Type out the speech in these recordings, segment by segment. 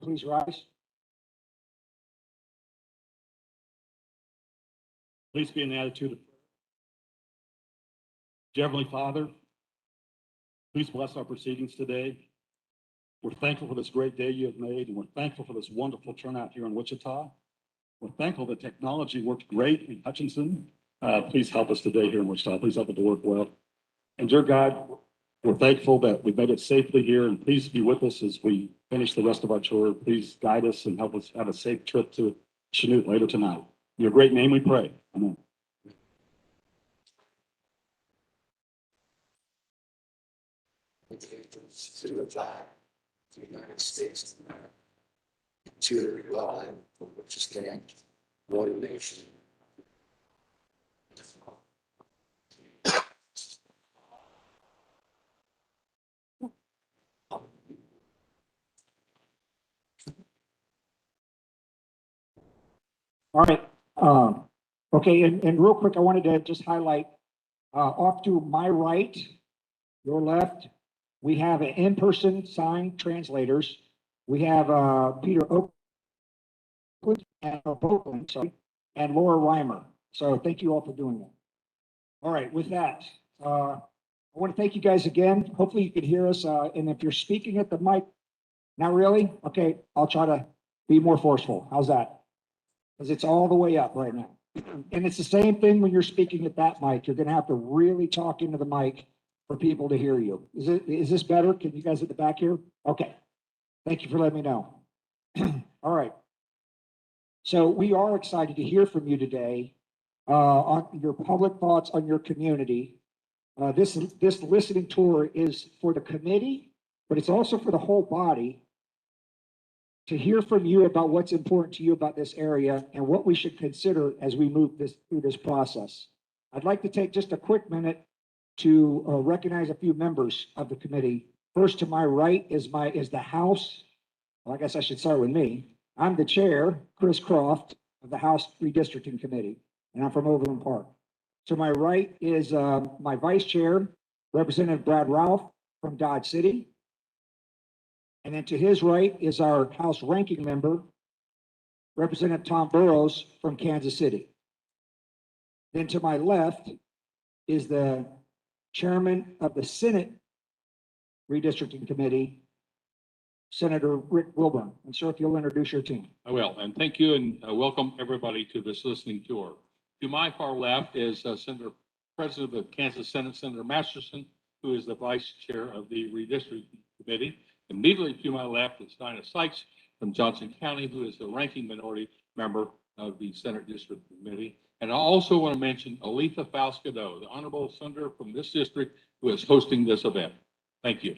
Please rise. Please be in the attitude of prayer. Dear Heavenly Father, please bless our proceedings today. We're thankful for this great day you have made, and we're thankful for this wonderful turnout here in Wichita. We're thankful that technology worked great in Hutchinson. Please help us today here in Wichita. Please help it to work well. And dear God, we're thankful that we've made it safely here, and please be with us as we finish the rest of our tour. Please guide us and help us have a safe trip to Chanute later tonight. In your great name we pray. Amen. To the flag of the United States of America, to the republic for which it stands, one nation. All right. Okay, and real quick, I wanted to just highlight off to my right, your left, we have an in-person signed translators. We have Peter Oakland and Oakland, sorry, and Laura Reimer. So thank you all for doing that. All right, with that, I want to thank you guys again. Hopefully you can hear us. And if you're speaking at the mic, not really? Okay, I'll try to be more forceful. How's that? Because it's all the way up right now. And it's the same thing when you're speaking at that mic. You're going to have to really talk into the mic for people to hear you. Is this better? Can you guys at the back hear? Okay. Thank you for letting me know. All right. So we are excited to hear from you today on your public thoughts on your community. This listening tour is for the committee, but it's also for the whole body to hear from you about what's important to you about this area and what we should consider as we move through this process. I'd like to take just a quick minute to recognize a few members of the committee. First to my right is the House. Well, I guess I should start with me. I'm the chair, Chris Croft, of the House Redistricting Committee, and I'm from Overland Park. To my right is my vice chair, Representative Brad Ralph from Dodge City. And then to his right is our House ranking member, Representative Tom Burrows from Kansas City. Then to my left is the chairman of the Senate Redistricting Committee, Senator Rick Wilburn. And sir, if you'll introduce your team. I will, and thank you, and welcome everybody to this listening tour. To my far left is Senator President of the Kansas Senate, Senator Masterson, who is the Vice Chair of the Redistricting Committee. Immediately to my left is Dinah Sykes from Johnson County, who is the ranking minority member of the Senate District Committee. And I also want to mention Aletha Falscado, the honorable senator from this district, who is hosting this event. Thank you.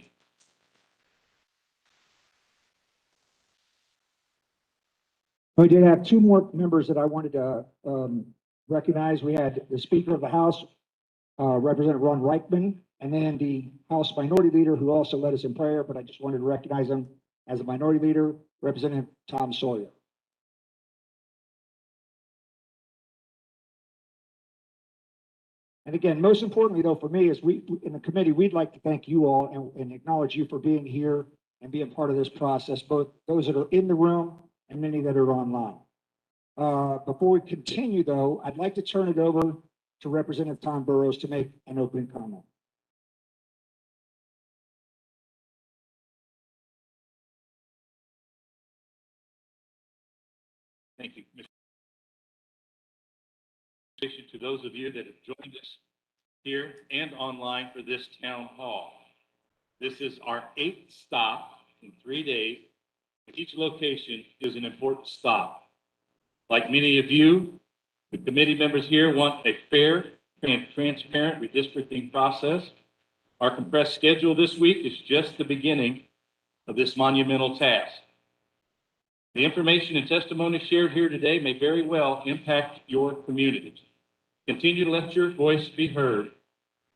We did have two more members that I wanted to recognize. We had the Speaker of the House, Representative Ron Reichman, and then the House Minority Leader, who also led us in prayer, but I just wanted to recognize him as a Minority Leader, Representative Tom Sawyer. And again, most importantly, though, for me, is we in the committee, we'd like to thank you all and acknowledge you for being here and being part of this process, both those that are in the room and many that are online. Before we continue, though, I'd like to turn it over to Representative Tom Burrows to make an opening comment. Thank you, Mr. To those of you that have joined us here and online for this town hall. This is our 8th stop in 3 days. Each location is an important stop. Like many of you, the committee members here want a fair and transparent redistricting process. Our compressed schedule this week is just the beginning of this monumental task. The information and testimony shared here today may very well impact your communities. Continue to let your voice be heard.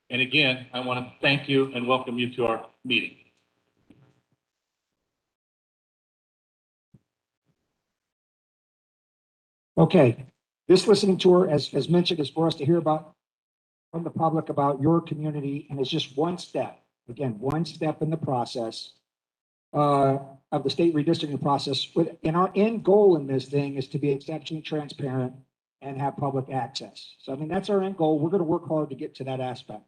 And again, I want to thank you and welcome you to our meeting. Okay, this listening tour, as mentioned, is for us to hear about from the public about your community, and it's just one step. Again, one step in the process. of the state redistricting process. And our end goal in this thing is to be exceptionally transparent and have public access. So, I mean, that's our end goal. We're going to work hard to get to that aspect.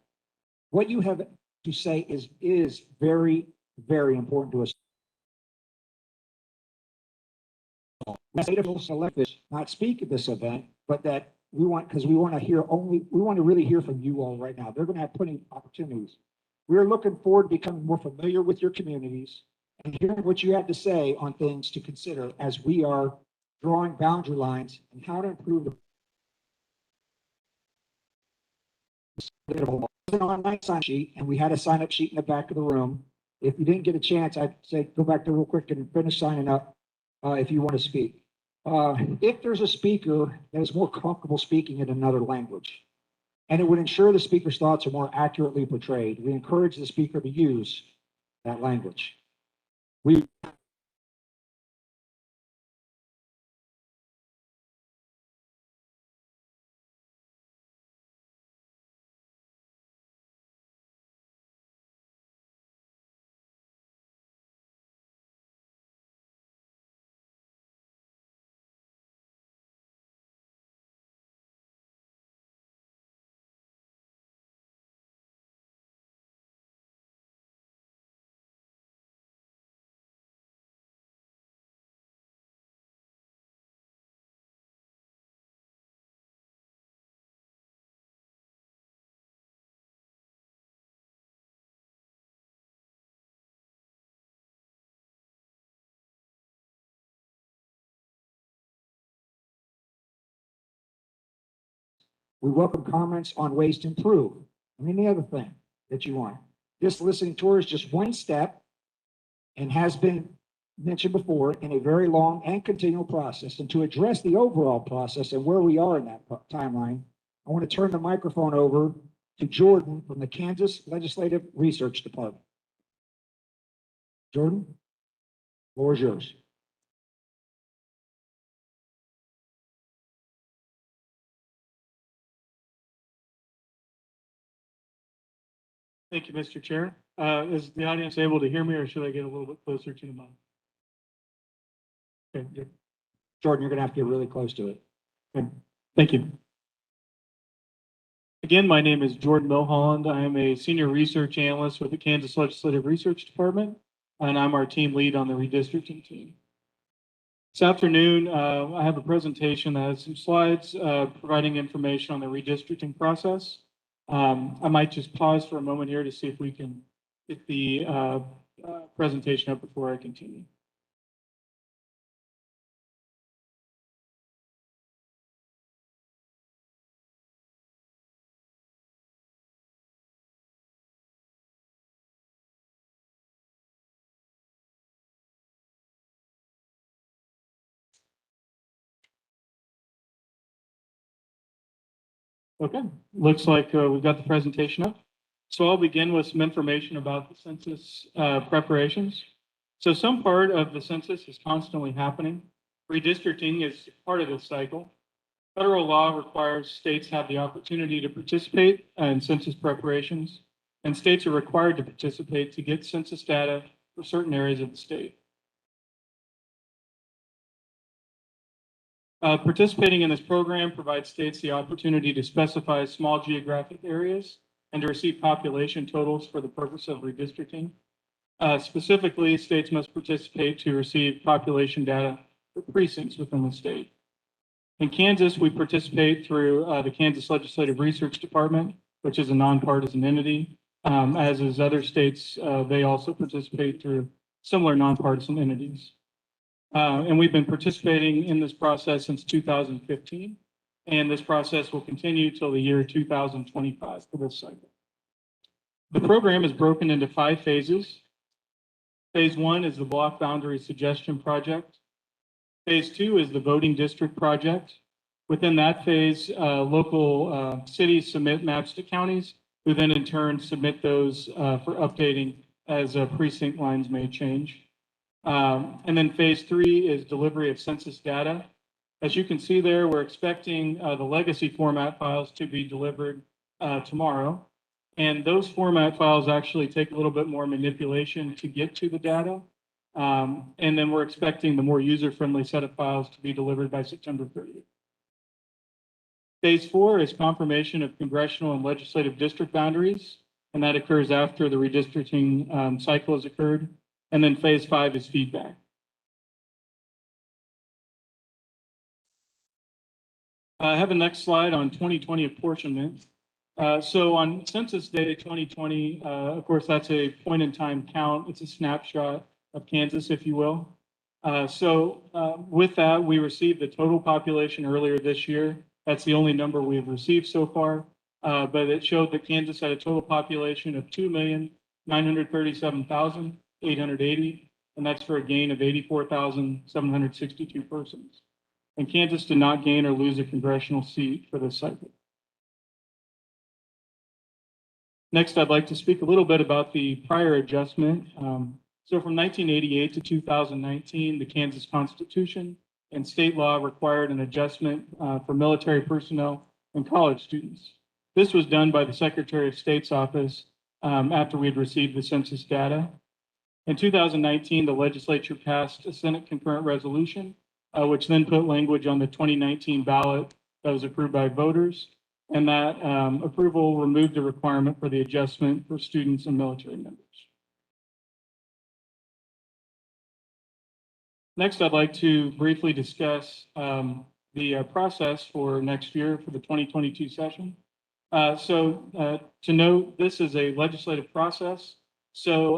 What you have to say is very, very important to us. State officials elected not speak at this event, but that we want to really hear from you all right now. They're going to have plenty of opportunities. We're looking forward to becoming more familiar with your communities and hearing what you have to say on things to consider as we are drawing boundary lines and how to improve the online sign sheet, and we had a sign up sheet in the back of the room. If you didn't get a chance, I'd say go back there real quick and finish signing up if you want to speak. If there's a speaker that is more comfortable speaking in another language, and it would ensure the speaker's thoughts are more accurately portrayed, we encourage the speaker to use that language. We welcome comments on ways to improve and any other thing that you want. This listening tour is just one step and has been mentioned before in a very long and continual process. And to address the overall process and where we are in that timeline, I want to turn the microphone over to Jordan from the Kansas Legislative Research Department. Jordan, the floor is yours. Thank you, Mr. Chair. Is the audience able to hear me, or should I get a little bit closer to the mic? Okay, good. Jordan, you're going to have to get really close to it. Good. Thank you. Again, my name is Jordan Milholland. I am a senior research analyst with the Kansas Legislative Research Department, and I'm our team lead on the redistricting team. This afternoon, I have a presentation that has some slides providing information on the redistricting process. I might just pause for a moment here to see if we can get the presentation up before I continue. Okay, looks like we've got the presentation up. So I'll begin with some information about the census preparations. So some part of the census is constantly happening. Redistricting is part of this cycle. Federal law requires states have the opportunity to participate in census preparations, and states are required to participate to get census data for certain areas of the state. Participating in this program provides states the opportunity to specify small geographic areas and to receive population totals for the purpose of redistricting. Specifically, states must participate to receive population data for precincts within the state. In Kansas, we participate through the Kansas Legislative Research Department, which is a nonpartisan entity. As is other states, they also participate through similar nonpartisan entities. And we've been participating in this process since 2015, and this process will continue till the year 2025 for this cycle. The program is broken into 5 phases. Phase 1 is the block boundary suggestion project. Phase 2 is the voting district project. Within that phase, local cities submit maps to counties, who then in turn submit those for updating as precinct lines may change. And then phase 3 is delivery of census data. As you can see there, we're expecting the legacy format files to be delivered tomorrow. And those format files actually take a little bit more manipulation to get to the data. And then we're expecting the more user-friendly set of files to be delivered by September 30th. Phase 4 is confirmation of congressional and legislative district boundaries, and that occurs after the redistricting cycle has occurred. And then phase 5 is feedback. I have a next slide on 2020 apportionment. So on Census Day 2020, of course, that's a point in time count. It's a snapshot of Kansas, if you will. With that, we received the total population earlier this year. That's the only number we've received so far, but it showed that Kansas had a total population of 2,937,880, and that's for a gain of 84,762 persons. And Kansas did not gain or lose a congressional seat for this cycle. Next, I'd like to speak a little bit about the prior adjustment. So from 1988 to 2019, the Kansas Constitution and state law required an adjustment for military personnel and college students. This was done by the Secretary of State's office after we had received the census data. In 2019, the legislature passed a Senate concurrent resolution, which then put language on the 2019 ballot that was approved by voters. And that approval removed the requirement for the adjustment for students and military members. Next, I'd like to briefly discuss the process for next year for the 2022 session. To note, this is a legislative process. So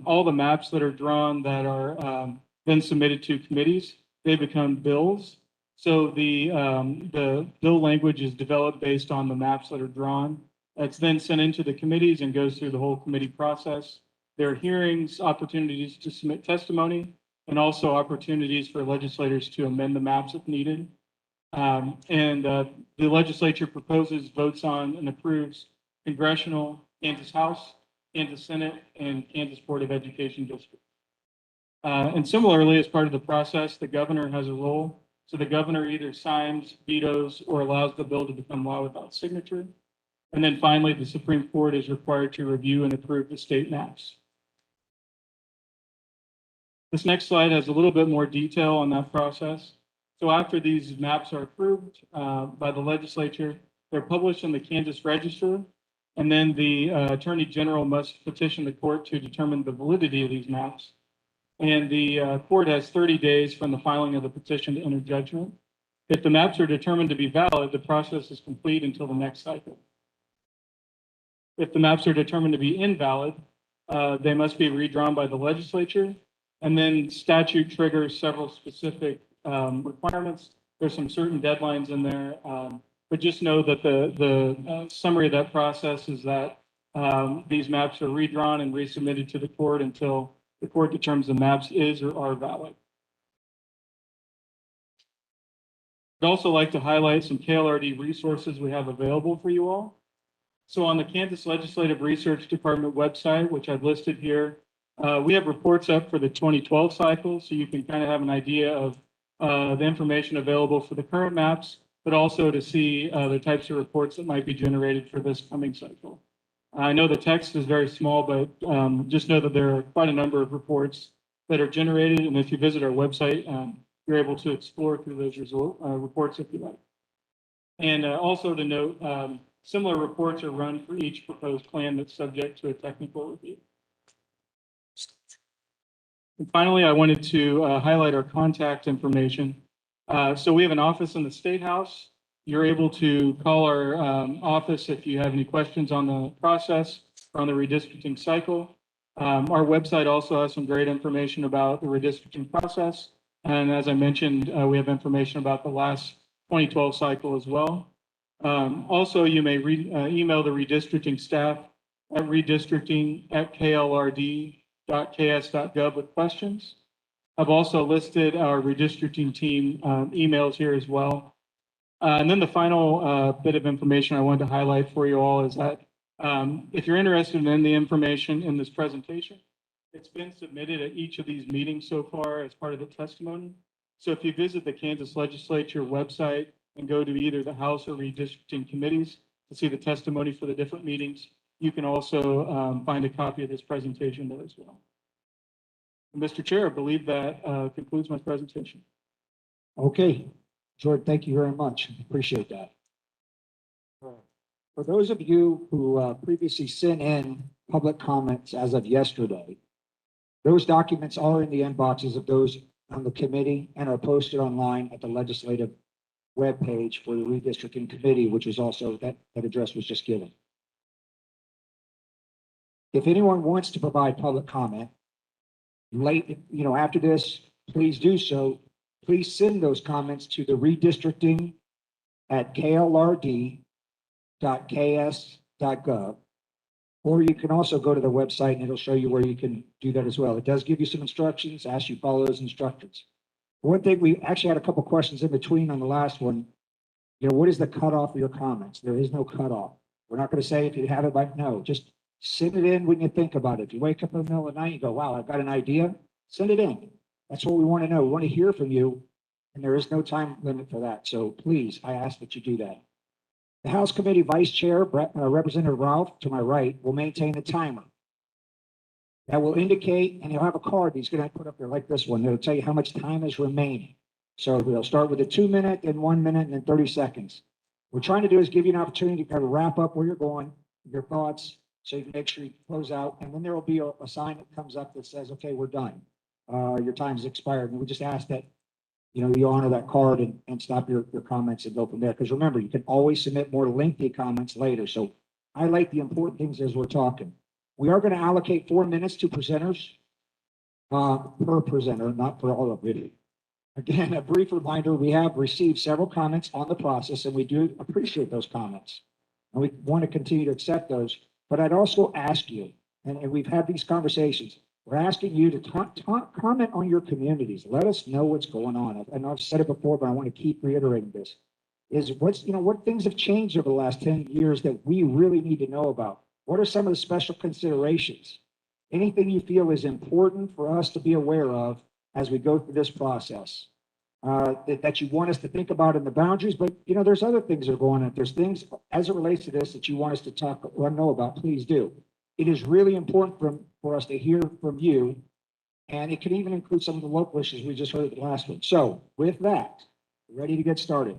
all the maps that are drawn that are then submitted to committees, they become bills. So the bill language is developed based on the maps that are drawn. It's then sent into the committees and goes through the whole committee process. There are hearings, opportunities to submit testimony, and also opportunities for legislators to amend the maps if needed. The legislature proposes, votes on, and approves congressional, Kansas House, Kansas Senate, and Kansas Board of Education district. And similarly, as part of the process, the governor has a role. So the governor either signs, vetoes, or allows the bill to become law without signature. And then finally, the Supreme Court is required to review and approve the state maps. This next slide has a little bit more detail on that process. So after these maps are approved by the legislature, they're published in the Kansas Register, and then the Attorney General must petition the court to determine the validity of these maps. And the court has 30 days from the filing of the petition to enter judgment. If the maps are determined to be valid, the process is complete until the next cycle. If the maps are determined to be invalid, they must be redrawn by the legislature, and then statute triggers several specific requirements. There's some certain deadlines in there, but just know that the summary of that process is that these maps are redrawn and resubmitted to the court until the court determines the maps is or are valid. I'd also like to highlight some KLRD resources we have available for you all. So on the Kansas Legislative Research Department website, which I've listed here, we have reports up for the 2012 cycle, so you can kind of have an idea of the information available for the current maps, but also to see the types of reports that might be generated for this coming cycle. I know the text is very small, but just know that there are quite a number of reports that are generated. And if you visit our website, you're able to explore through those reports if you like. And also to note, similar reports are run for each proposed plan that's subject to a technical review. And finally, I wanted to highlight our contact information. So we have an office in the State House. You're able to call our office if you have any questions on the process or on the redistricting cycle. Our website also has some great information about the redistricting process. And as I mentioned, we have information about the last 2012 cycle as well. Also, you may email the redistricting staff at redistricting@klrd.ks.gov with questions. I've also listed our redistricting team emails here as well. And then the final bit of information I wanted to highlight for you all is that if you're interested in the information in this presentation, it's been submitted at each of these meetings so far as part of the testimony. So if you visit the Kansas Legislature website and go to either the House or redistricting committees to see the testimony for the different meetings, you can also find a copy of this presentation there as well. Mr. Chair, I believe that concludes my presentation. Okay, Jordan, thank you very much. Appreciate that. For those of you who previously sent in public comments as of yesterday, those documents are in the inboxes of those on the committee and are posted online at the legislative webpage for the redistricting committee, which is also, that address was just given. If anyone wants to provide public comment late, after this, please do so. Please send those comments to the redistricting at klrd.ks.gov. Or you can also go to the website and it'll show you where you can do that as well. It does give you some instructions, ask you to follow those instructions. One thing, we actually had a couple questions in between on the last one. What is the cutoff of your comments? There is no cutoff. We're not going to say if you have it by, no, just send it in when you think about it. If you wake up in the middle of the night, you go, wow, I've got an idea, send it in. That's what we want to know. We want to hear from you, and there is no time limit for that. So please, I ask that you do that. The House Committee Vice Chair, Representative Ralph, to my right, will maintain the timer. That will indicate, and he'll have a card he's going to put up there like this one. It'll tell you how much time is remaining. So we'll start with a 2 minute, then 1 minute, and then 30 seconds. What we're trying to do is give you an opportunity to kind of wrap up where you're going, your thoughts, so you can make sure you close out. And then there will be a sign that comes up that says, okay, we're done. Your time's expired. And we just ask that you honor that card and stop your comments and go from there. Because remember, you can always submit more lengthy comments later. So highlight the important things as we're talking. We are going to allocate 4 minutes to presenters per presenter, not for all of it. Again, a brief reminder, we have received several comments on the process, and we do appreciate those comments. And we want to continue to accept those. But I'd also ask you, and we've had these conversations, we're asking you to comment on your communities. Let us know what's going on. I know I've said it before, but I want to keep reiterating this. Is what things have changed over the last 10 years that we really need to know about? What are some of the special considerations? Anything you feel is important for us to be aware of as we go through this process, that you want us to think about in the boundaries, but there's other things that are going on. If there's things as it relates to this that you want us to talk or know about, please do. It is really important for us to hear from you, and it can even include some of the local issues we just heard at the last one. So with that, we're ready to get started.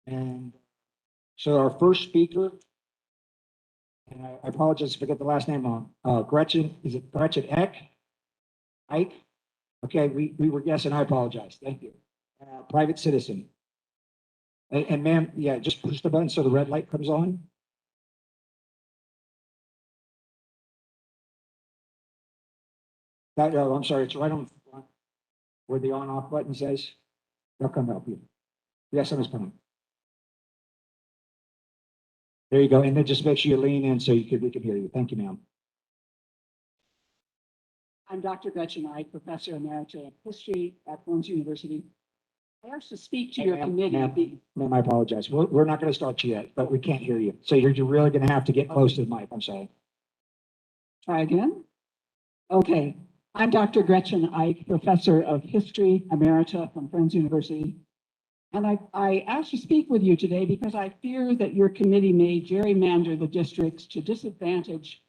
And so our first speaker, and I apologize if I get the last name wrong, Gretchen, is it Gretchen Eck? Ike? Okay, we were guessing, I apologize, thank you. Private citizen. And ma'am, yeah, just push the button so the red light comes on. I'm sorry, it's right on the front where the on-off button says. They'll come help you. Yes, someone's coming. There you go, and then just make sure you lean in so we can hear you. Thank you, ma'am. I'm Dr. Gretchen Ike, Professor Emerita of History at Florence University. I asked to speak to your committee. Ma'am, I apologize. We're not going to start you yet, but we can't hear you. So you're really going to have to get close to the mic. I'm sorry. Try again? Okay. I'm Dr. Gretchen Ike, Professor of History Emerita from Friends University. And I asked to speak with you today because I fear that your committee may gerrymander the districts to disadvantage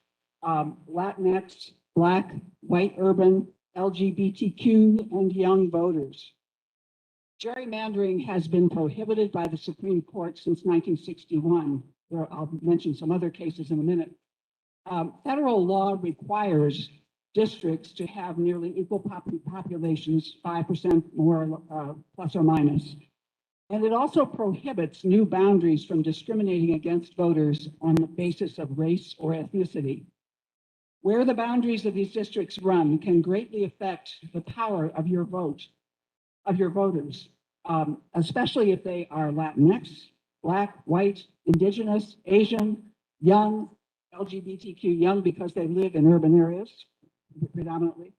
Latinx, Black, white, urban, LGBTQ, and young voters. Gerrymandering has been prohibited by the Supreme Court since 1961. I'll mention some other cases in a minute. Federal law requires districts to have nearly equal populations, 5% more plus or minus. And it also prohibits new boundaries from discriminating against voters on the basis of race or ethnicity. Where the boundaries of these districts run can greatly affect the power of your vote, of your voters, especially if they are Latinx, Black, white, Indigenous, Asian, young, LGBTQ, young because they live in urban areas predominantly.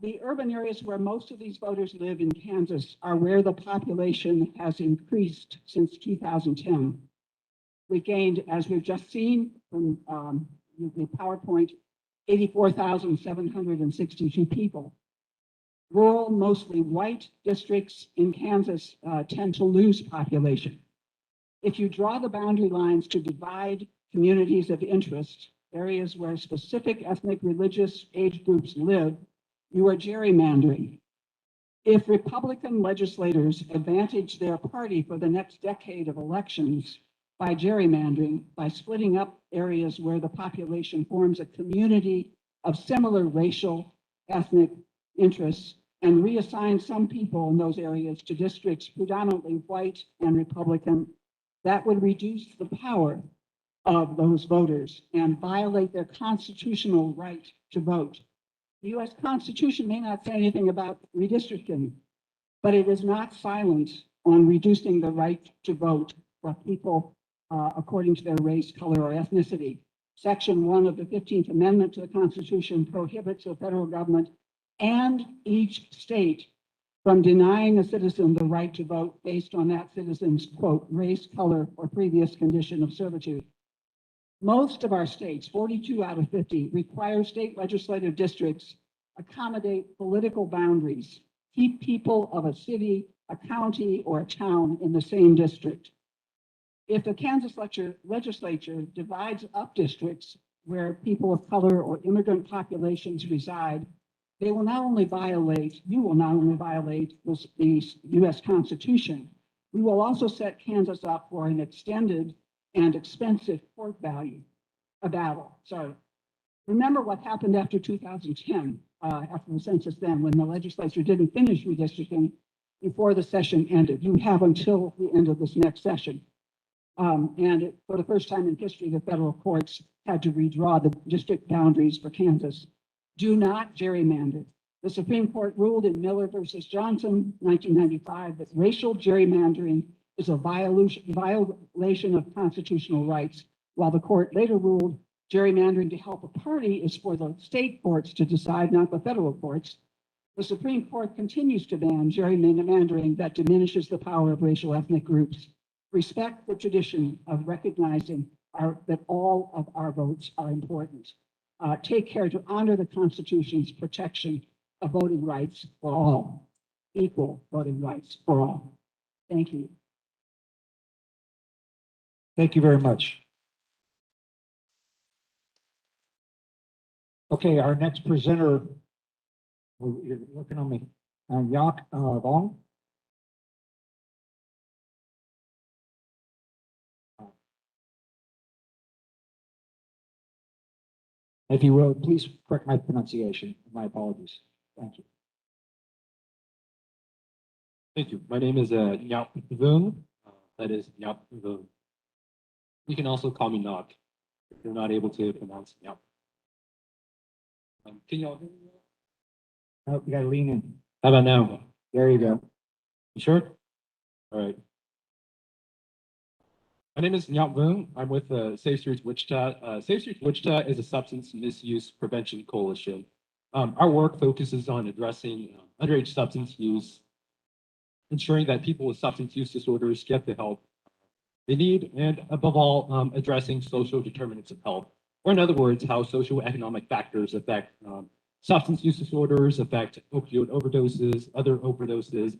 The urban areas where most of these voters live in Kansas are where the population has increased since 2010. We gained, as we've just seen from the PowerPoint, 84,762 people. Rural, mostly white districts in Kansas tend to lose population. If you draw the boundary lines to divide communities of interest, areas where specific ethnic, religious age groups live, You are gerrymandering. If Republican legislators advantage their party for the next decade of elections by gerrymandering, by splitting up areas where the population forms a community of similar racial, ethnic interests, and reassign some people in those areas to districts predominantly white and Republican, that would reduce the power of those voters and violate their constitutional right to vote. The US Constitution may not say anything about redistricting, but it is not silent on reducing the right to vote for people according to their race, color, or ethnicity. Section 1 of the 15th Amendment to the Constitution prohibits the federal government and each state from denying a citizen the right to vote based on that citizen's, quote, race, color, or previous condition of servitude. Most of our states, 42 out of 50, require state legislative districts accommodate political boundaries, keep people of a city, a county, or a town in the same district. If the Kansas legislature divides up districts where people of color or immigrant populations reside, they will not only violate, you will not only violate the US Constitution, we will also set Kansas up for an extended and expensive court battle. Sorry. Remember what happened after 2010, after the census then, when the legislature didn't finish redistricting before the session ended. You have until the end of this next session. For the first time in history, the federal courts had to redraw the district boundaries for Kansas. Do not gerrymander. The Supreme Court ruled in Miller versus Johnson, 1995, that racial gerrymandering is a violation of constitutional rights, while the court later ruled gerrymandering to help a party is for the state courts to decide, not the federal courts. The Supreme Court continues to ban gerrymandering that diminishes the power of racial ethnic groups. Respect the tradition of recognizing that all of our votes are important. Take care to honor the Constitution's protection of voting rights for all, equal voting rights for all. Thank you. Thank you very much. Okay, our next presenter, you're looking on me, Yak Vong. If you will, please correct my pronunciation. My apologies. Thank you. Thank you. My name is Nyap Vung. That is Nyap Vung. You can also call me Nok if you're not able to pronounce Nyap. Can y'all hear me? Oh, you gotta lean in. How about now? There you go. You sure? All right. My name is Nyap Vung. I'm with Safe Streets Wichita. Safe Streets Wichita is a substance misuse prevention coalition. Our work focuses on addressing underage substance use, ensuring that people with substance use disorders get the help they need, and above all, addressing social determinants of health, or in other words, how socioeconomic factors affect substance use disorders, affect opioid overdoses, other overdoses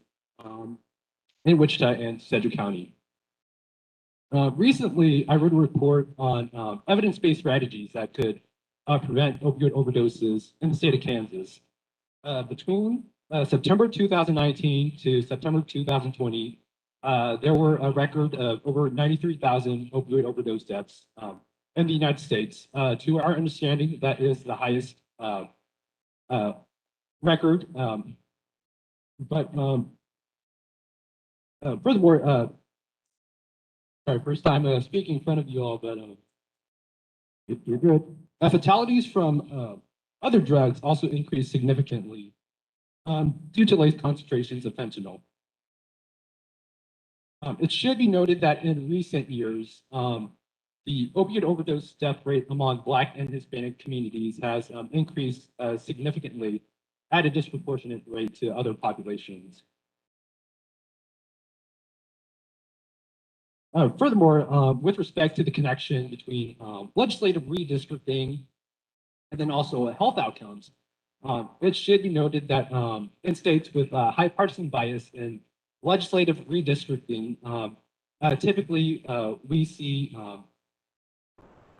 in Wichita and Sedgwick County. Recently, I wrote a report on evidence-based strategies that could prevent opioid overdoses in the state of Kansas. Between September 2019 to September 2020, there were a record of over 93,000 opioid overdose deaths in the United States. To our understanding, that is the highest record. Furthermore, sorry, first time speaking in front of you all, but You're good. fatalities from other drugs also increased significantly due to low concentrations of fentanyl. It should be noted that in recent years, the opioid overdose death rate among Black and Hispanic communities has increased significantly at a disproportionate rate to other populations. Furthermore, with respect to the connection between legislative redistricting and then also health outcomes, it should be noted that in states with high partisan bias in legislative redistricting, typically we see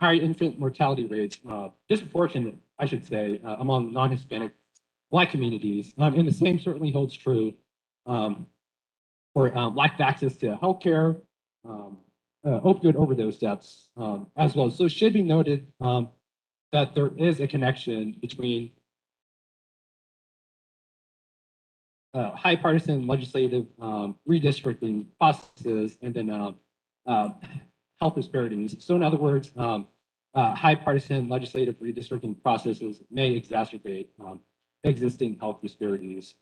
higher infant mortality rates, disproportionate, I should say, among non-Hispanic Black communities. And the same certainly holds true for lack of access to healthcare, opioid overdose deaths as well. So it should be noted that there is a connection between high partisan legislative redistricting processes and then health disparities. So in other words, high partisan legislative redistricting processes may exacerbate existing health disparities.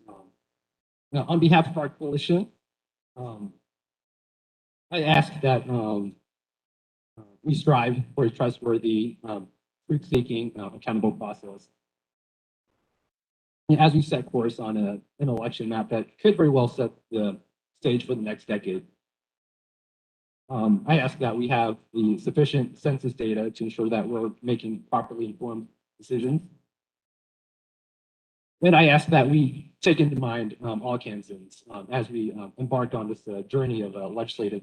Now, on behalf of our coalition, I ask that we strive for a trustworthy, truth-seeking, accountable process. And as we set course on an election map that could very well set the stage for the next decade. I ask that we have the sufficient census data to ensure that we're making properly informed decisions. And I ask that we take into mind all Kansans as we embark on this journey of legislative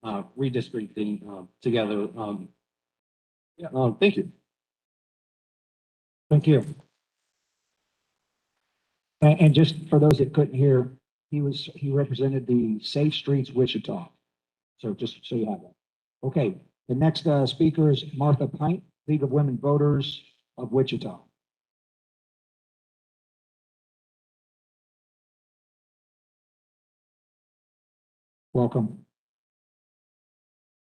redistricting together. Thank you. Thank you. And just for those that couldn't hear, he represented the Safe Streets Wichita. So just so you have that. Okay, the next speaker is Martha Pint, League of Women Voters of Wichita. Welcome.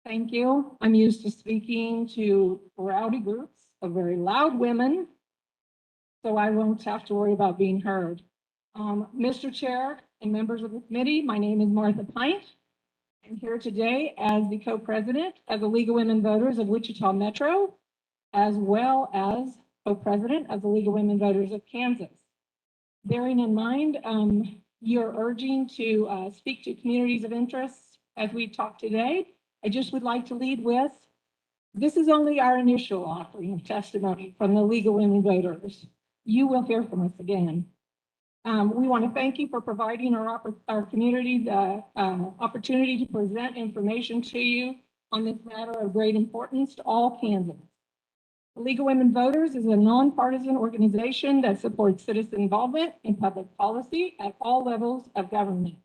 Thank you. I'm used to speaking to rowdy groups of very loud women, so I won't have to worry about being heard. Mr. Chair and members of the committee, my name is Martha Pint. I'm here today as the co-president of the League of Women Voters of Wichita Metro, as well as co-president of the League of Women Voters of Kansas. Bearing in mind, you're urging to speak to communities of interest as we talk today. I just would like to lead with, this is only our initial offering of testimony from the League of Women Voters. You will hear from us again. We want to thank you for providing our community the opportunity to present information to you on this matter of great importance to all Kansans. The League of Women Voters is a nonpartisan organization that supports citizen involvement in public policy at all levels of government.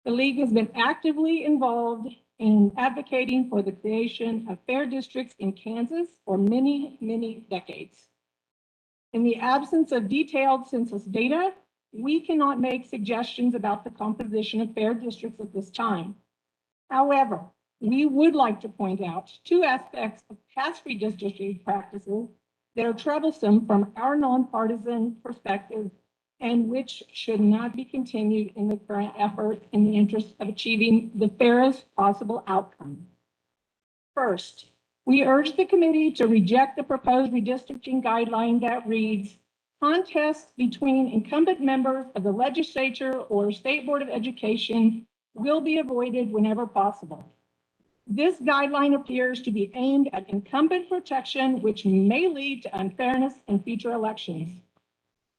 The League has been actively involved in advocating for the creation of fair districts in Kansas for many, many decades. In the absence of detailed census data, we cannot make suggestions about the composition of fair districts at this time. However, we would like to point out two aspects of past redistricting practices that are troublesome from our nonpartisan perspective and which should not be continued in the current effort in the interest of achieving the fairest possible outcome. First, we urge the committee to reject the proposed redistricting guideline that reads, contests between incumbent members of the legislature or state board of education will be avoided whenever possible. This guideline appears to be aimed at incumbent protection, which may lead to unfairness in future elections.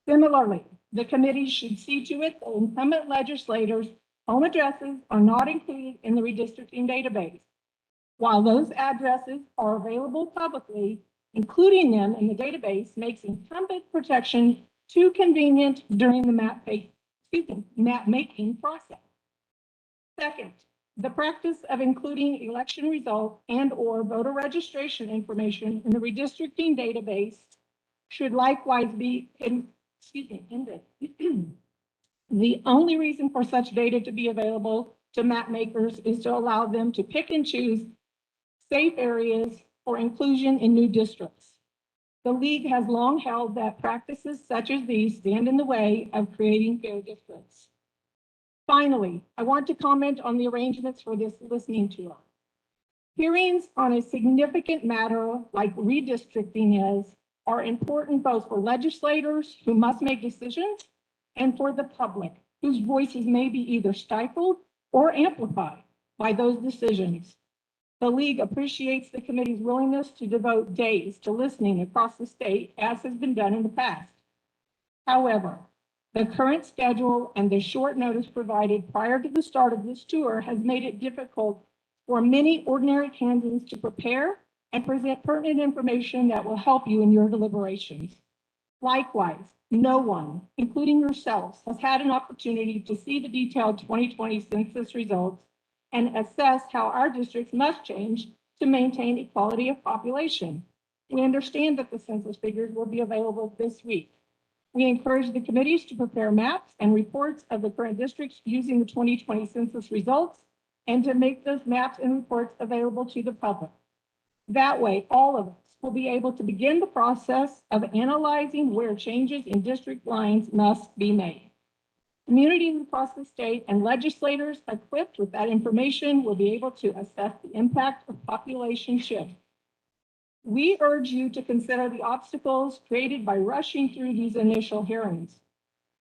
Similarly, the committee should see to it that incumbent legislators' home addresses are not included in the redistricting database. While those addresses are available publicly, including them in the database makes incumbent protection too convenient during the map making process. Second, the practice of including election results and or voter registration information in the redistricting database should likewise be ended. The only reason for such data to be available to map makers is to allow them to pick and choose safe areas for inclusion in new districts. The League has long held that practices such as these stand in the way of creating fair districts. Finally, I want to comment on the arrangements for this listening tour. Hearings on a significant matter like redistricting are important both for legislators who must make decisions and for the public whose voices may be either stifled or amplified by those decisions. The League appreciates the committee's willingness to devote days to listening across the state, as has been done in the past. However, the current schedule and the short notice provided prior to the start of this tour has made it difficult for many ordinary Kansans to prepare and present pertinent information that will help you in your deliberations. Likewise, No one, including yourselves, has had an opportunity to see the detailed 2020 census results and assess how our districts must change to maintain equality of population. We understand that the census figures will be available this week. We encourage the committees to prepare maps and reports of the current districts using the 2020 census results and to make those maps and reports available to the public. That way, all of us will be able to begin the process of analyzing where changes in district lines must be made. Communities across the state and legislators equipped with that information will be able to assess the impact of population shift. We urge you to consider the obstacles created by rushing through these initial hearings.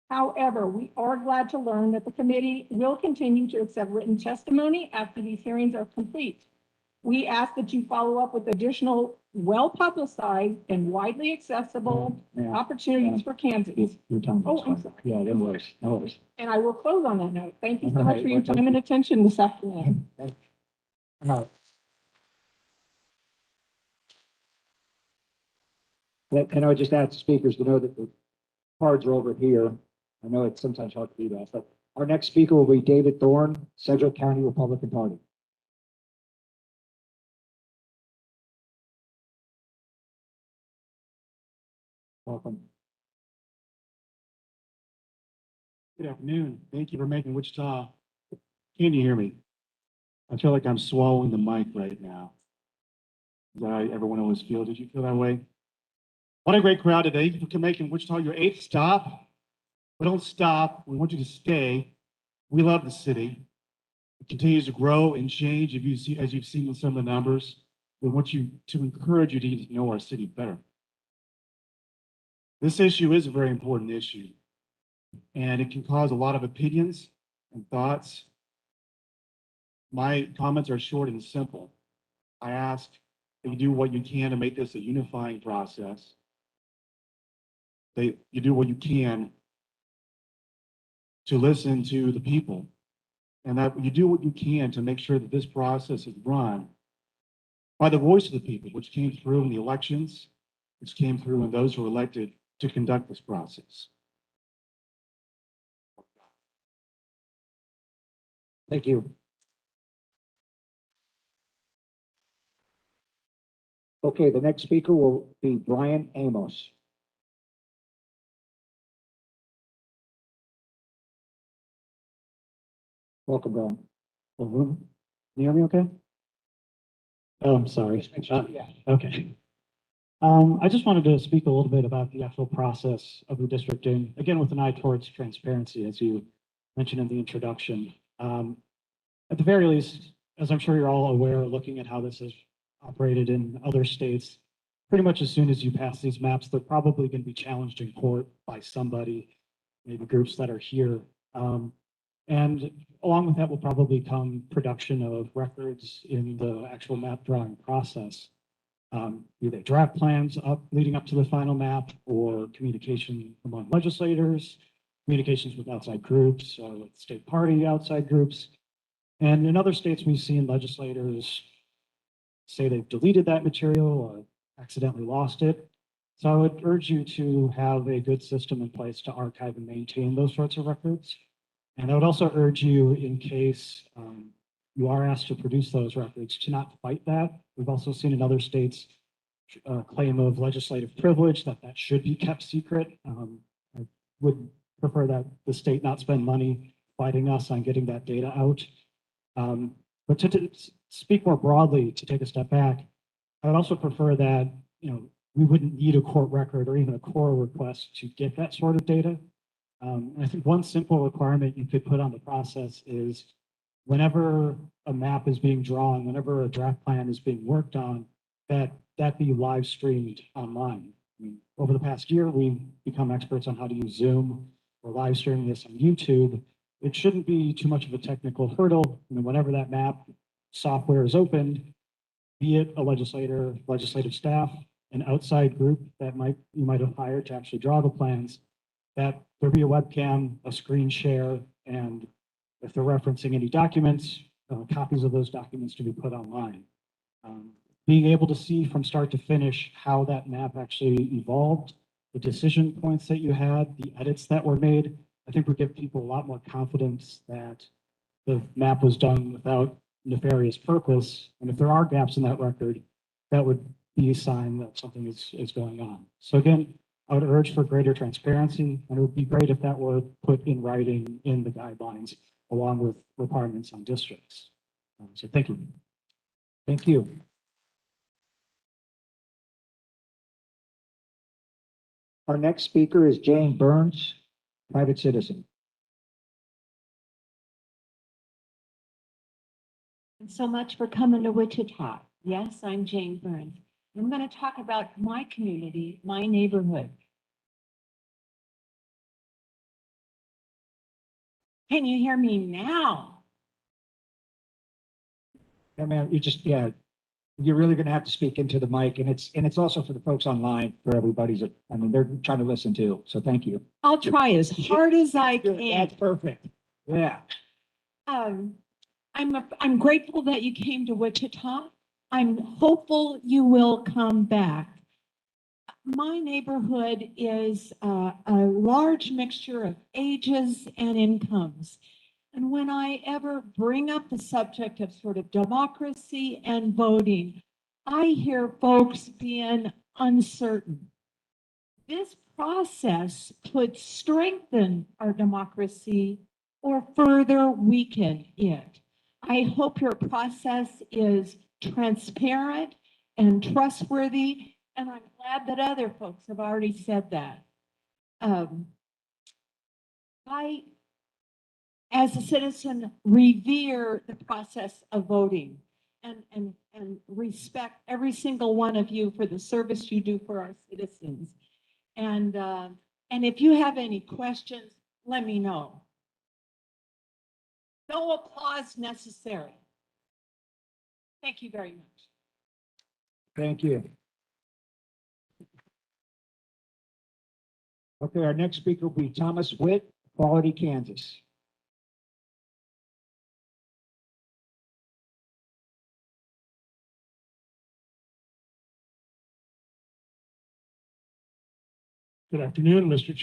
However, we are glad to learn that the committee will continue to accept written testimony after these hearings are complete. We ask that you follow up with additional well-publicized and widely accessible opportunities for candidates. Your time. Oh, I'm sorry. Yeah, no worries, no worries. And I will close on that note. Thank you so All much right, for your well, time and attention this afternoon. And I would just ask the speakers to know that the cards are over here. I know it's sometimes hard to do that, but our next speaker will be David Thorne, Sedgwick County Republican Party. Welcome. Good afternoon. Thank you for making Wichita. Can you hear me? I feel like I'm swallowing the mic right now. Is that how everyone always feel? Did you feel that way? What a great crowd today. You can make Wichita your 8th stop. But don't stop. We want you to stay. We love the city. It continues to grow and change as you've seen in some of the numbers. We want you to encourage you to get to know our city better. This issue is a very important issue, and it can cause a lot of opinions and thoughts. My comments are short and simple. I ask that you do what you can to make this a unifying process. That you do what you can to listen to the people, and that you do what you can to make sure that this process is run by the voice of the people, which came through in the elections, which came through in those who were elected to conduct this process. Thank you. Okay, the next speaker will be Brian Amos. Welcome, Brian. Can you hear me okay? Oh, I'm sorry. Okay. I just wanted to speak a little bit about the actual process of redistricting, again, with an eye towards transparency, as you mentioned in the introduction. At the very least, as I'm sure you're all aware, looking at how this is operated in other states, pretty much as soon as you pass these maps, they're probably going to be challenged in court by somebody, maybe groups that are here. And along with that will probably come production of records in the actual map drawing process. Either draft plans leading up to the final map, or communication among legislators, communications with outside groups, with state party outside groups. And in other states, we've seen legislators say they've deleted that material or accidentally lost it. So I would urge you to have a good system in place to archive and maintain those sorts of records. And I would also urge you, in case you are asked to produce those records, to not fight that. We've also seen in other states claim of legislative privilege that should be kept secret. I would prefer that the state not spend money fighting us on getting that data out. But to speak more broadly, to take a step back, I would also prefer that we wouldn't need a court record or even a core request to get that sort of data. I think one simple requirement you could put on the process is whenever a map is being drawn, whenever a draft plan is being worked on, that be live streamed online. I mean, over the past year, we've become experts on how to use Zoom or live streaming this on YouTube. It shouldn't be too much of a technical hurdle. Whenever that map software is opened, be it a legislator, legislative staff, an outside group that you might have hired to actually draw the plans, that there be a webcam, a screen share, and if they're referencing any documents, copies of those documents to be put online. Being able to see from start to finish how that map actually evolved the decision points that you had, the edits that were made, I think would give people a lot more confidence that the map was done without nefarious purpose. And if there are gaps in that record, that would be a sign that something is going on. So again, I would urge for greater transparency, and it would be great if that were put in writing in the guidelines along with requirements on districts. So thank you. Thank you. Our next speaker is Jane Burns, private citizen. Thanks so much for coming to Wichita. Yes, I'm Jane Burns. I'm going to talk about my community, my neighborhood. Can you hear me now? Yeah, man, you're really gonna have to speak into the mic, and it's also for the folks online, for everybody's, I mean, they're trying to listen too, so thank you. I'll try as hard as I can. That's perfect. Yeah. I'm grateful that you came to Wichita. I'm hopeful you will come back. My neighborhood is a large mixture of ages and incomes. And when I ever bring up the subject of sort of democracy and voting, I hear folks being uncertain. This process could strengthen our democracy or further weaken it. I hope your process is transparent and trustworthy, and I'm glad that other folks have already said that. I, as a citizen, revere the process of voting and respect every single one of you for the service you do for our citizens. And if you have any questions, let me know. No applause necessary. Thank you very much. Thank you. Okay, our next speaker will be Thomas Witt, Quality, Kansas. Good afternoon, Mr.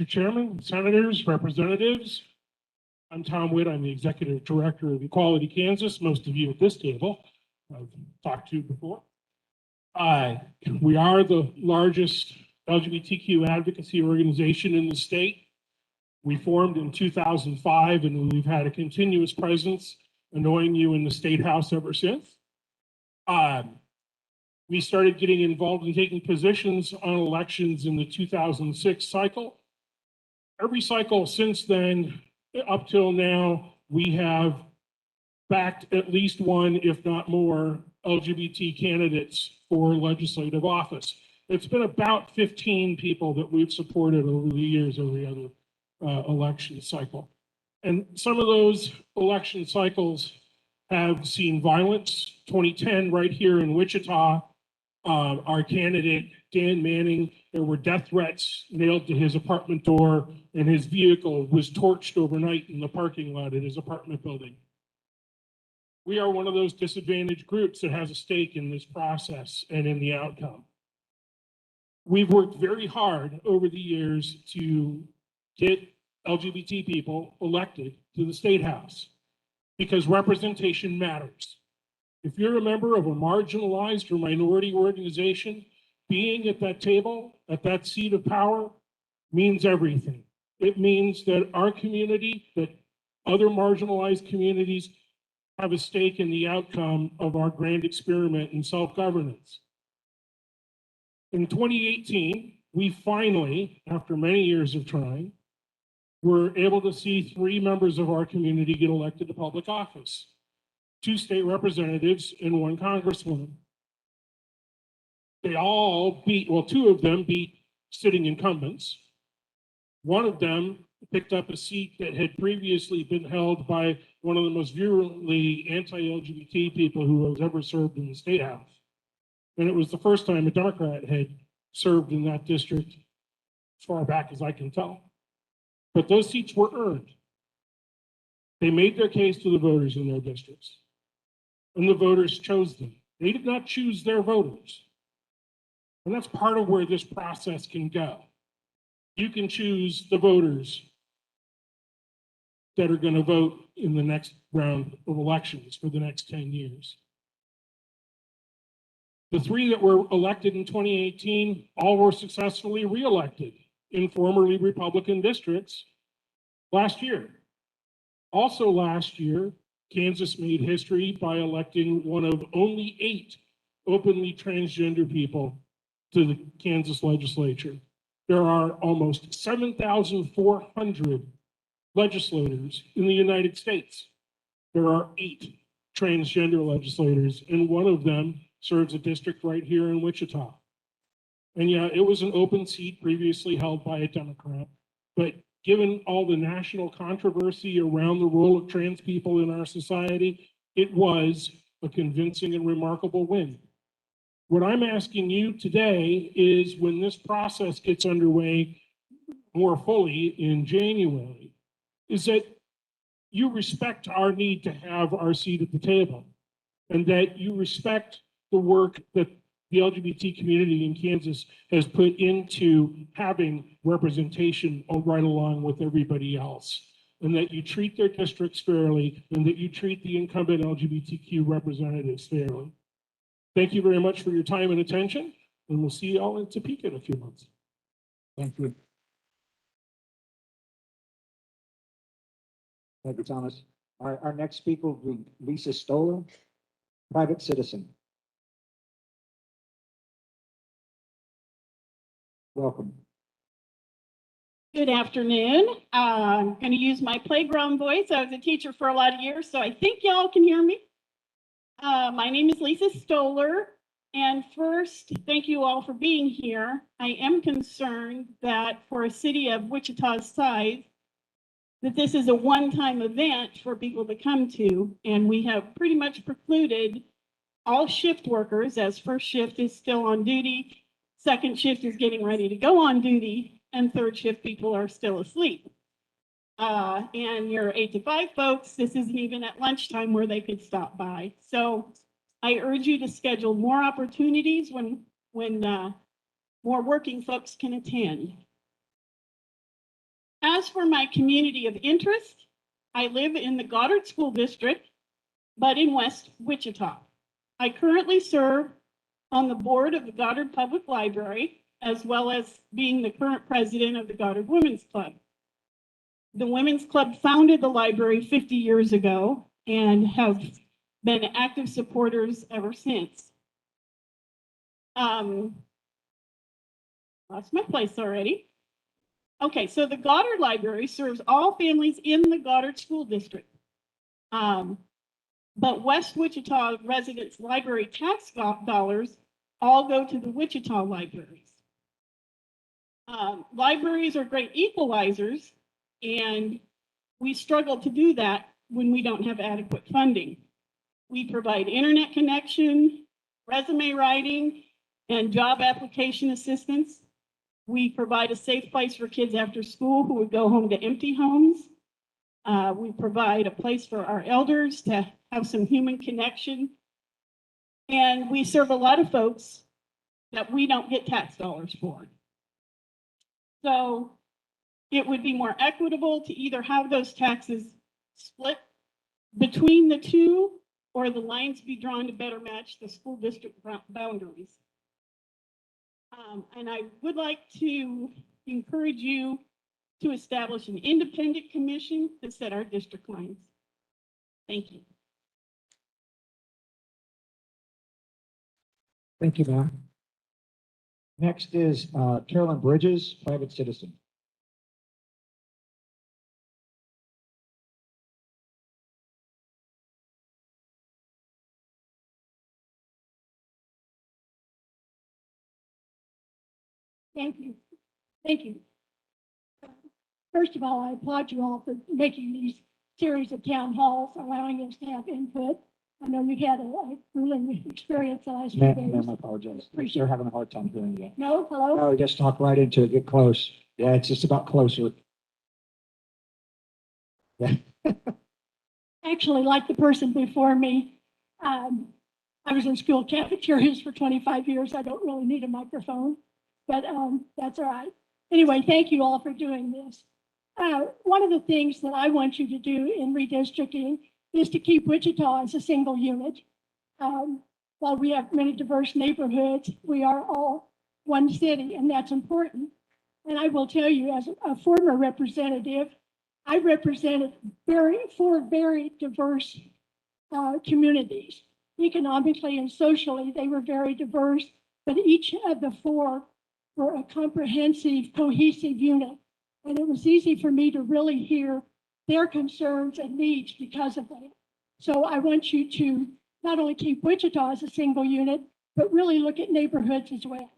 Chairman, Senators, Representatives. I'm Tom Witt. I'm the Executive Director of Equality Kansas. Most of you at this table I've talked to before. We are the largest LGBTQ advocacy organization in the state. We formed in 2005, and we've had a continuous presence annoying you in the State House ever since. We started getting involved in taking positions on elections in the 2006 cycle. Every cycle since then, up till now, we have backed at least one, if not more, LGBT candidates for legislative office. It's been about 15 people that we've supported over the years, every other election cycle. And some of those election cycles have seen violence. 2010, right here in Wichita, our candidate, Dan Manning, there were death threats nailed to his apartment door, and his vehicle was torched overnight in the parking lot at his apartment building. We are one of those disadvantaged groups that has a stake in this process and in the outcome. We've worked very hard over the years to get LGBT people elected to the State House because representation matters. If you're a member of a marginalized or minority organization, being at that table, at that seat of power, means everything. It means that our community, that other marginalized communities have a stake in the outcome of our grand experiment in self-governance. In 2018, we finally, after many years of trying, were able to see 3 members of our community get elected to public office. 2 state representatives and 1 congresswoman. They all beat, well, 2 of them beat sitting incumbents. 1 of them picked up a seat that had previously been held by one of the most virulently anti-LGBT people who has ever served in the State House. And it was the first time a Democrat had served in that district, as far back as I can tell. But those seats were earned. They made their case to the voters in their districts, and the voters chose them. They did not choose their voters. And that's part of where this process can go. You can choose the voters that are going to vote in the next round of elections for the next 10 years. The three that were elected in 2018, all were successfully reelected in formerly Republican districts last year. Also last year, Kansas made history by electing one of only 8 openly transgender people to the Kansas legislature. There are almost 7,400 legislators in the United States. There are 8 transgender legislators, and one of them serves a district right here in Wichita. And yeah, it was an open seat previously held by a Democrat, but given all the national controversy around the role of trans people in our society, it was a convincing and remarkable win. What I'm asking you today is, when this process gets underway more fully in January, is that you respect our need to have our seat at the table, and that you respect the work that the LGBT community in Kansas has put into having representation right along with everybody else, and that you treat their districts fairly, and that you treat the incumbent LGBTQ representatives fairly. Thank you very much for your time and attention, and we'll see you all in Topeka in a few months. Thank you. Thank you, Thomas. Our next speaker will be Lisa Stoller, private citizen. Welcome. Good afternoon. I'm going to use my playground voice. I was a teacher for a lot of years, so I think y'all can hear me. My name is Lisa Stoller, and first, thank you all for being here. I am concerned that for a city of Wichita's size, that this is a one-time event for people to come to, and we have pretty much precluded all shift workers, as first shift is still on duty, second shift is getting ready to go on duty, and third shift people are still asleep. And your 8 to 5 folks, this isn't even at lunchtime where they could stop by. So I urge you to schedule more opportunities when more working folks can attend. As for my community of interest, I live in the Goddard School District, but in West Wichita. I currently serve on the board of the Goddard Public Library, as well as being the current president of the Goddard Women's Club. The Women's Club founded the library 50 years ago and have been active supporters ever since. Lost my place already. Okay, so the Goddard Library serves all families in the Goddard School District. But West Wichita residents' library tax dollars all go to the Wichita libraries. Libraries are great equalizers, and we struggle to do that when we don't have adequate funding. We provide internet connection, resume writing, and job application assistance. We provide a safe place for kids after school who would go home to empty homes. We provide a place for our elders to have some human connection. And we serve a lot of folks that we don't get tax dollars for. So it would be more equitable to either have those taxes split between the two, or the lines be drawn to better match the school district boundaries. And I would like to encourage you to establish an independent commission to set our district lines. Thank you. Thank you, ma'am. Next is Carolyn Bridges, private citizen. Thank you. Thank you. First of all, I applaud you all for making these series of town halls, allowing us to have input. I know you had a grueling experience the last few days. Ma'am, I apologize. They're having a hard time hearing you. No, hello? No, just talk right into it, get close. Yeah, it's just about closer. Yeah. Actually, like the person before me, I was in school cafeterias for 25 years. I don't really need a microphone, but that's all right. Anyway, thank you all for doing this. One of the things that I want you to do in redistricting is to keep Wichita as a single unit. While we have many diverse neighborhoods, we are all one city, and that's important. And I will tell you, as a former representative, I represented four very diverse communities. Economically and socially, they were very diverse, but each of the four were a comprehensive, cohesive unit. And it was easy for me to really hear their concerns and needs because of that. So I want you to not only keep Wichita as a single unit, but really look at neighborhoods as well.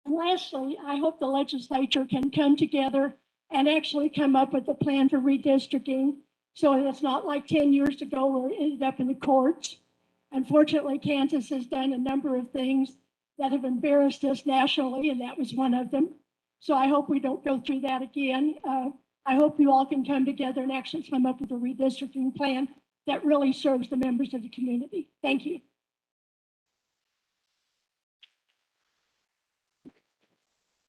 And lastly, I hope the legislature can come together and actually come up with a plan for redistricting. So it's not like 10 years ago where it ended up in the courts. Unfortunately, Kansas has done a number of things that have embarrassed us nationally, and that was one of them. So I hope we don't go through that again. I hope you all can come together and actually come up with a redistricting plan that really serves the members of the community. Thank you.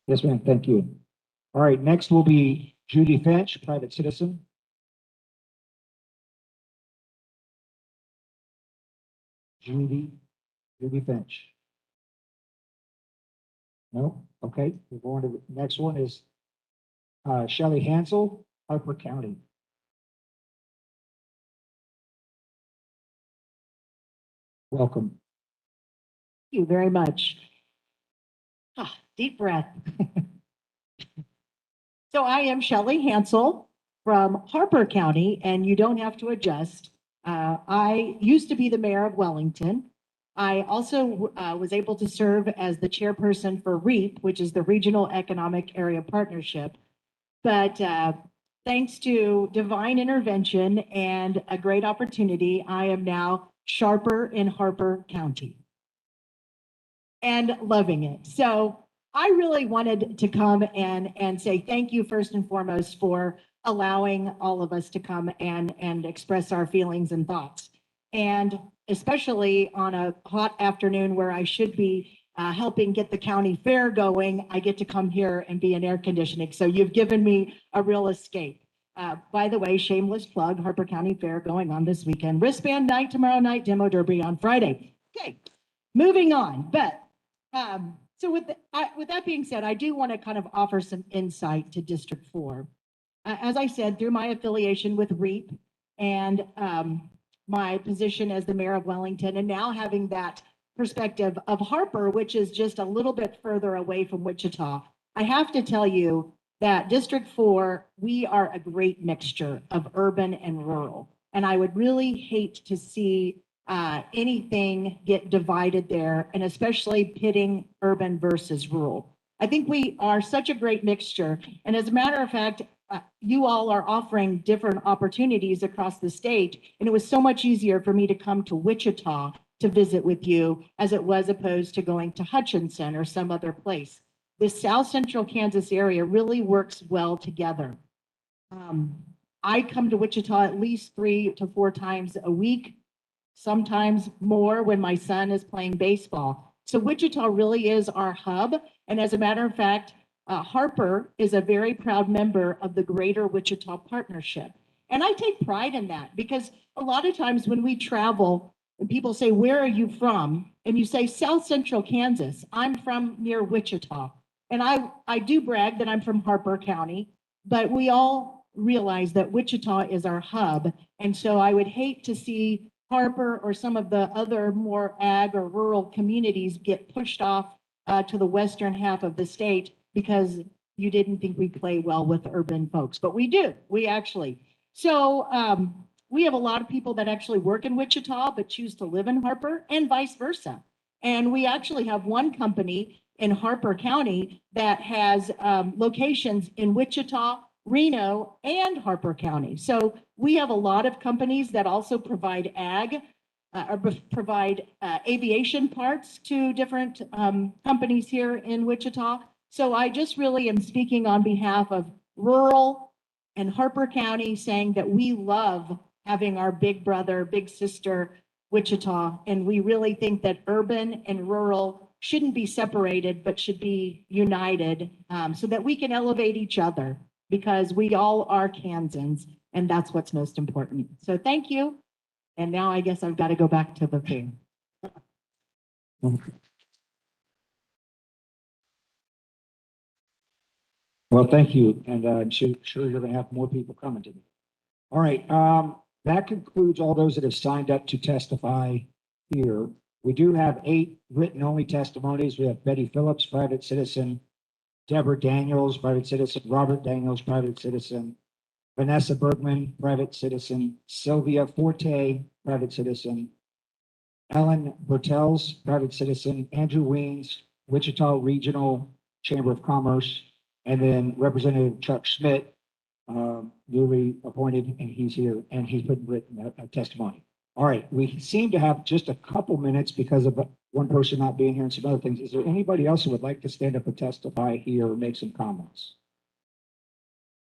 Yes, ma'am. Thank you. All right, next will be Judy Finch, private citizen. Judy Finch. No? Okay, we're going to the next one is Shelley Hansel, Harper County. Welcome. Thank you very much. Deep breath. So I am Shelley Hansel from Harper County, and you don't have to adjust. I used to be the mayor of Wellington. I also was able to serve as the chairperson for REAP, which is the Regional Economic Area Partnership. But thanks to divine intervention and a great opportunity, I am now sharper in Harper County and loving it. So I really wanted to come and say thank you first and foremost for allowing all of us to come and express our feelings and thoughts. And especially on a hot afternoon where I should be helping get the county fair going, I get to come here and be in air conditioning. So you've given me a real escape. By the way, shameless plug, Harper County Fair going on this weekend. Wristband night tomorrow night, demo derby on Friday. Okay, moving on. But so with that being said, I do want to kind of offer some insight to District 4. As I said, through my affiliation with REAP and my position as the mayor of Wellington, and now having that perspective of Harper, which is just a little bit further away from Wichita, I have to tell you that District 4, we are a great mixture of urban and rural. And I would really hate to see anything get divided there, and especially pitting urban versus rural. I think we are such a great mixture. And as a matter of fact, you all are offering different opportunities across the state. And it was so much easier for me to come to Wichita to visit with you as it was opposed to going to Hutchinson or some other place. This South Central Kansas area really works well together. I come to Wichita at least 3 to 4 times a week, sometimes more when my son is playing baseball. So Wichita really is our hub. And as a matter of fact, Harper is a very proud member of the Greater Wichita Partnership. And I take pride in that because a lot of times when we travel and people say, where are you from? And you say, South Central Kansas. I'm from near Wichita. And I do brag that I'm from Harper County, but we all realize that Wichita is our hub. And so I would hate to see Harper or some of the other more ag or rural communities get pushed off to the western half of the state because you didn't think we play well with urban folks, but we do, we actually. So we have a lot of people that actually work in Wichita but choose to live in Harper and vice versa. And we actually have one company in Harper County that has locations in Wichita, Reno, and Harper County. So we have a lot of companies that also provide ag or provide aviation parts to different companies here in Wichita. So I just really am speaking on behalf of rural and Harper County, saying that we love having our big brother, big sister Wichita, and we really think that urban and rural shouldn't be separated, but should be united, so that we can elevate each other, because we all are Kansans, and that's what's most important. So thank you. And now I guess I've got to go back to the thing. Well, thank you, and I'm sure you're going to have more people coming to me. All right, that concludes all those that have signed up to testify here. We do have 8 written-only testimonies. We have Betty Phillips, private citizen, Deborah Daniels, private citizen, Robert Daniels, private citizen, Vanessa Bergman, private citizen, Sylvia Forte, private citizen, Ellen Bertels, private citizen, Andrew Weens, Wichita Regional Chamber of Commerce, and then Representative Chuck Schmidt, newly appointed, and he's here, and he's put written a testimony. All right, we seem to have just a couple minutes because of one person not being here and some other things. Is there anybody else who would like to stand up and testify here or make some comments?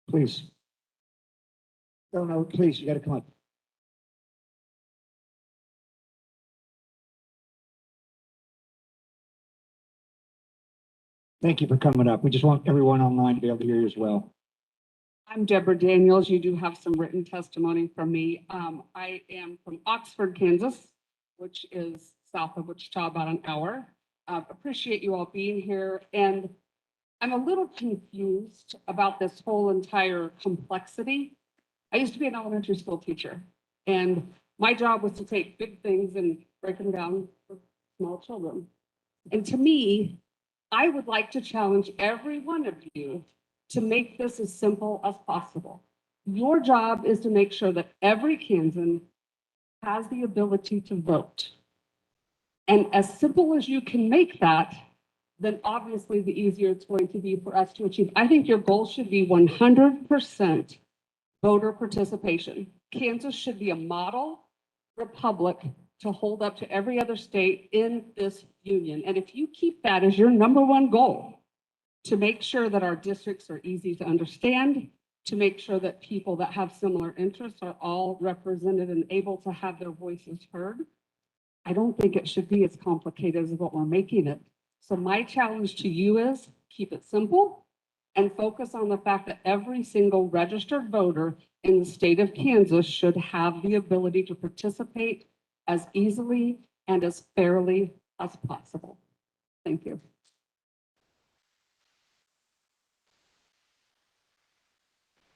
Please. No, please, you got to come up. Thank you for coming up. We just want everyone online to be able to hear you as well. I'm Deborah Daniels. You do have some written testimony from me. I am from Oxford, Kansas, which is south of Wichita, about an hour. Appreciate you all being here. And I'm a little confused about this whole entire complexity. I used to be an elementary school teacher, and my job was to take big things and break them down for small children. And to me, I would like to challenge every one of you to make this as simple as possible. Your job is to make sure that every Kansan has the ability to vote. And as simple as you can make that, then obviously the easier it's going to be for us to achieve. I think your goal should be 100% voter participation. Kansas should be a model republic to hold up to every other state in this union. And if you keep that as your #1 goal, to make sure that our districts are easy to understand, to make sure that people that have similar interests are all represented and able to have their voices heard, I don't think it should be as complicated as what we're making it. So my challenge to you is keep it simple and focus on the fact that every single registered voter in the state of Kansas should have the ability to participate as easily and as fairly as possible. Thank you.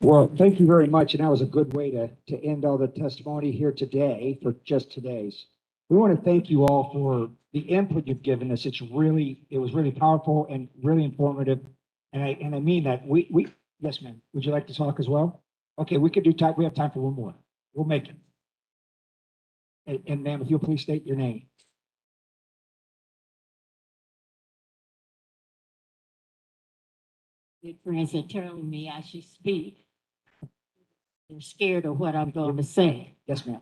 Well, thank you very much. And that was a good way to end all the testimony here today for just today's. We want to thank you all for the input you've given us. It was really powerful and really informative. And I mean that. Yes, ma'am. Would you like to talk as well? Okay, we could do time. We have time for one more. We'll make it. And ma'am, if you'll please state your name. Your friends are telling me I should speak. They're scared of what I'm going to say. Yes, ma'am.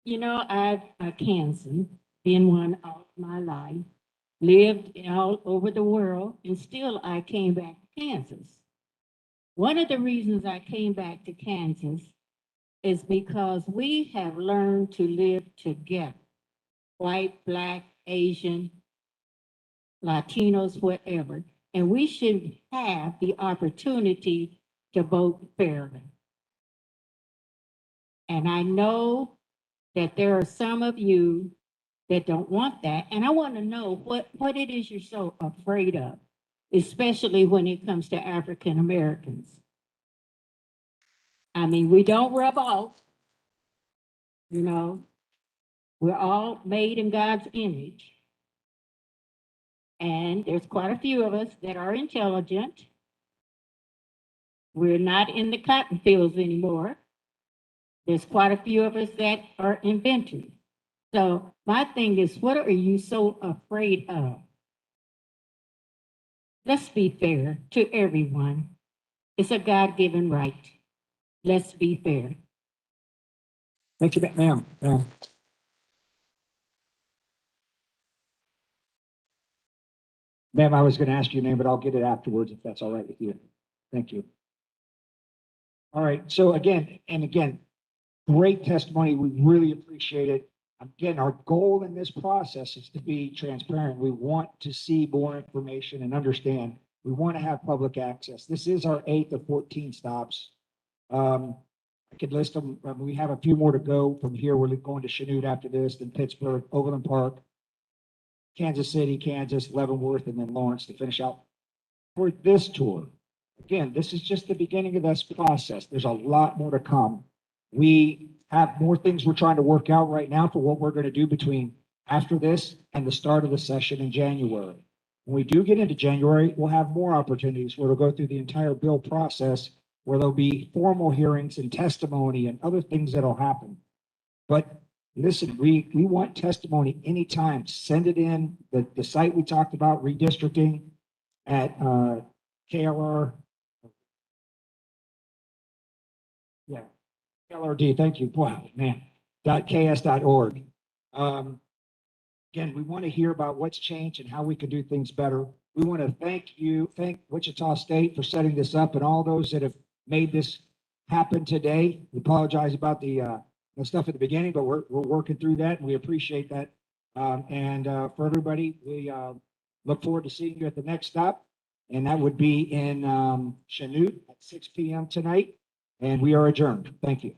You know, I've a Kansan, been one all my life, lived all over the world, and still I came back to Kansas. One of the reasons I came back to Kansas is because we have learned to live together. White, Black, Asian, Latinos, whatever. And we should have the opportunity to vote fairly. And I know that there are some of you that don't want that. And I want to know what it is you're so afraid of, especially when it comes to African Americans. I mean, we don't rub off, you know, we're all made in God's image. And there's quite a few of us that are intelligent. We're not in the cotton fields anymore. There's quite a few of us that are inventors. So my thing is, what are you so afraid of? Let's be fair to everyone. It's a God-given right. Let's be fair. Thank you, ma'am. Ma'am, I was going to ask your name, but I'll get it afterwards if that's all right with you. Thank you. All right. So again, Great testimony. We really appreciate it. Again, our goal in this process is to be transparent. We want to see more information and understand. We want to have public access. This is our 8th of 14 stops. I could list them. We have a few more to go from here. We're going to Chanute after this, then Pittsburgh, Overland Park, Kansas City, Kansas, Leavenworth, and then Lawrence to finish out for this tour. Again, this is just the beginning of this process. There's a lot more to come. We have more things we're trying to work out right now for what we're going to do between after this and the start of the session in January. When we do get into January, we'll have more opportunities where we'll go through the entire bill process, where there'll be formal hearings and testimony and other things that'll happen. But listen, we want testimony anytime. Send it in. The site we talked about, redistricting at KLR. Yeah, KLRD, thank you. Wow, man. .ks.org. Again, we want to hear about what's changed and how we can do things better. We want to thank Wichita State for setting this up and all those that have made this happen today. We apologize about the stuff at the beginning, but we're working through that and we appreciate that. For everybody, we look forward to seeing you at the next stop. And that would be in Chanute at 6 p.m. tonight. And we are adjourned. Thank you.